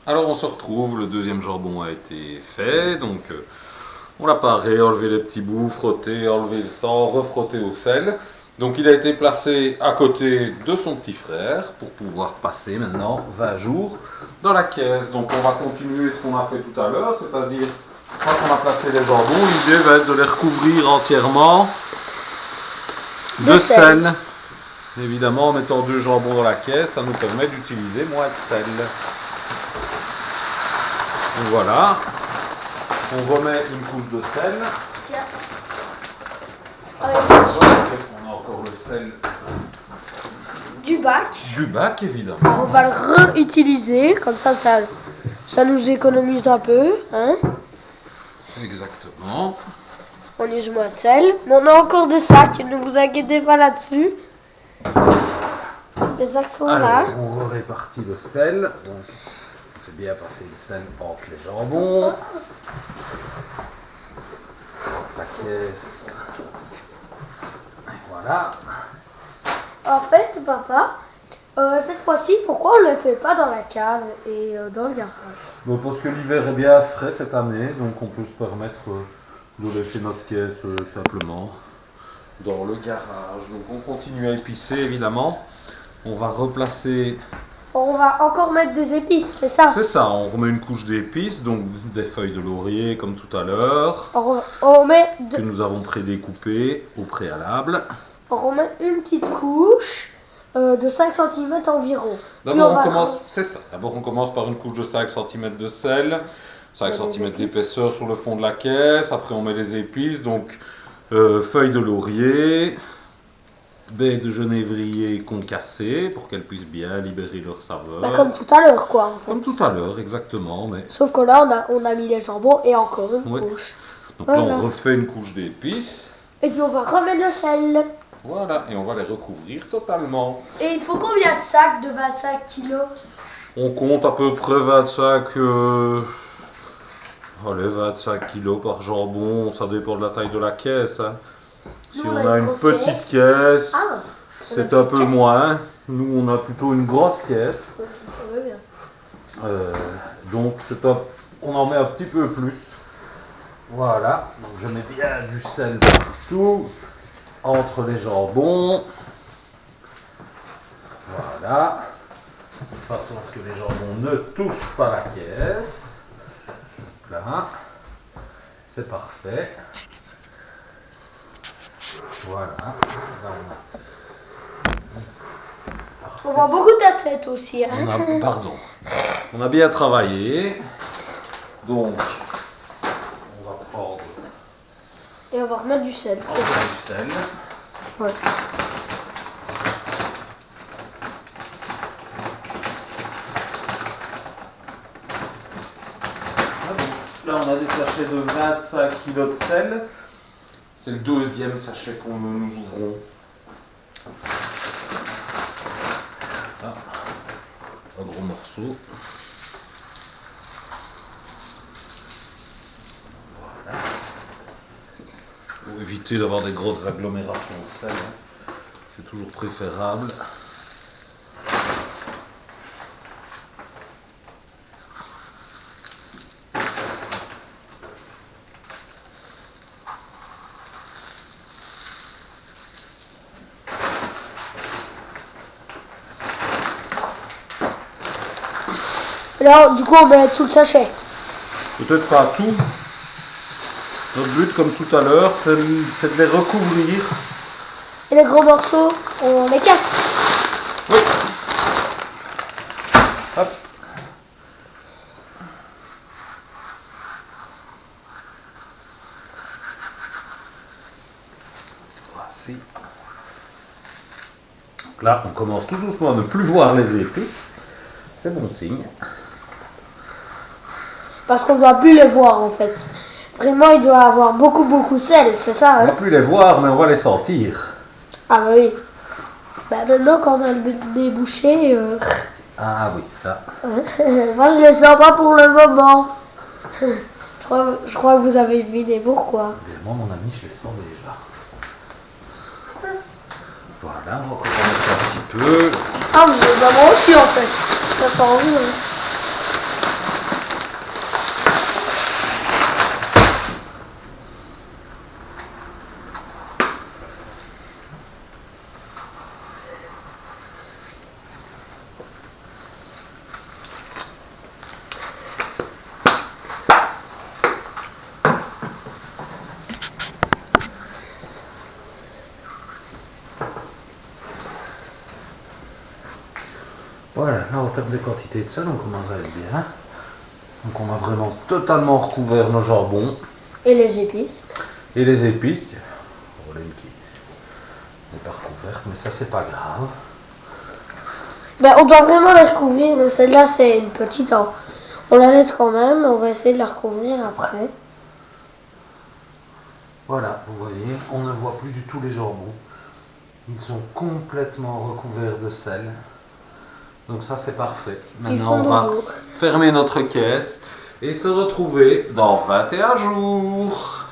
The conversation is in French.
Alors on se retrouve, le deuxième jambon a été fait, donc on l'a paré, enlevé les petits bouts, frotté, enlevé le sang, refrotté au sel. Donc il a été placé à côté de son petit frère pour pouvoir passer maintenant 20 jours dans la caisse. Donc on va continuer ce qu'on a fait tout à l'heure, c'est-à-dire quand on a placé les jambons, l'idée va être de les recouvrir entièrement de sel. Évidemment, en mettant 2 jambons dans la caisse, ça nous permet d'utiliser moins de sel. Donc voilà, on remet une couche de sel. Tiens. On a encore le sel Du bac. du bac, évidemment. On va le réutiliser, comme ça nous économise un peu. Hein. Exactement. On use moins de sel. Mais on a encore des sacs, ne vous inquiétez pas là-dessus. Les sacs sont là. Alors, on répartit le sel. Donc, c'est bien passer le sel entre les jambons. La caisse. Et voilà. En fait, papa, cette fois-ci, pourquoi on ne le fait pas dans la cave et dans le garage? Bon, parce que l'hiver est bien frais cette année, donc on peut se permettre de laisser notre caisse simplement dans le garage. Donc on continue à épicer évidemment. On va replacer. On va encore mettre des épices, c'est ça? C'est ça, on remet une couche d'épices, donc des feuilles de laurier comme tout à l'heure, On met que nous avons prédécoupées au préalable. on remet une petite couche de 5 cm environ. D'abord on commence, c'est ça. D'abord on commence par une couche de 5 cm de sel, 5 cm d'épaisseur sur le fond de la caisse. Après on met les épices, donc feuilles de laurier, baies de genévrier concassées pour qu'elles puissent bien libérer leur saveur. Bah, comme tout à l'heure, quoi. En fait. Comme tout à l'heure, exactement. Mais... Sauf que là, on a mis les jambons et encore une couche. Donc voilà. là, on refait une couche d'épices. Et puis on va remettre le sel. Voilà, et on va les recouvrir totalement. Et il faut combien de sacs de 25 kilos? On compte à peu près 25 kilos par jambon, ça dépend de la taille de la caisse. Hein. Si on a une petite caisse, c'est un peu moins. Nous, on a plutôt une grosse caisse. Donc, on en met un petit peu plus. Voilà, donc je mets bien du sel partout, entre les jambons. Voilà, de façon à ce que les jambons ne touchent pas la caisse. Donc là, c'est parfait. Voilà. On voit beaucoup ta tête aussi. Hein. Pardon. On a bien travaillé. Donc, on va prendre. Et on va remettre du sel. On va remettre du sel. Ouais. Là, on a des sachets de 25 kg de sel. C'est le deuxième sachet qu'on nous ouvrons. Là, un gros morceau. Voilà. Pour éviter d'avoir des grosses agglomérations de sel, hein. C'est toujours préférable. Là, du coup, on met tout le sachet. Peut-être pas tout. Notre but, comme tout à l'heure, c'est de les recouvrir. Et les gros morceaux, on les casse. Oui. Hop. Voici. Donc là, on commence tout doucement à ne plus voir les épices. C'est bon signe. Parce qu'on ne doit plus les voir en fait. Vraiment, il doit avoir beaucoup de sel, c'est ça, On ne hein? va plus les voir, mais on va les sentir. Ah bah oui. Bah maintenant, quand on a le nez bouché... Ah oui, ça. Moi, je les sens pas pour le moment. Je crois que vous avez deviné pourquoi. Moi, mon ami, je les sens déjà. Voilà, on va remettre un petit peu. Ah, mais bah, moi aussi en fait. Ça sent envie. Hein. des quantités de sel, on commence à être bien. Donc on a vraiment totalement recouvert nos jambons. Et les épices. Et les épices. Voilà une qui n'est pas recouverte, mais ça c'est pas grave. Ben, on doit vraiment la recouvrir, mais celle-là c'est une petite. On la laisse quand même, on va essayer de la recouvrir après. Voilà, vous voyez, on ne voit plus du tout les jambons. Ils sont complètement recouverts de sel. Donc ça c'est parfait. Maintenant on va fermer notre caisse et se retrouver dans 21 jours.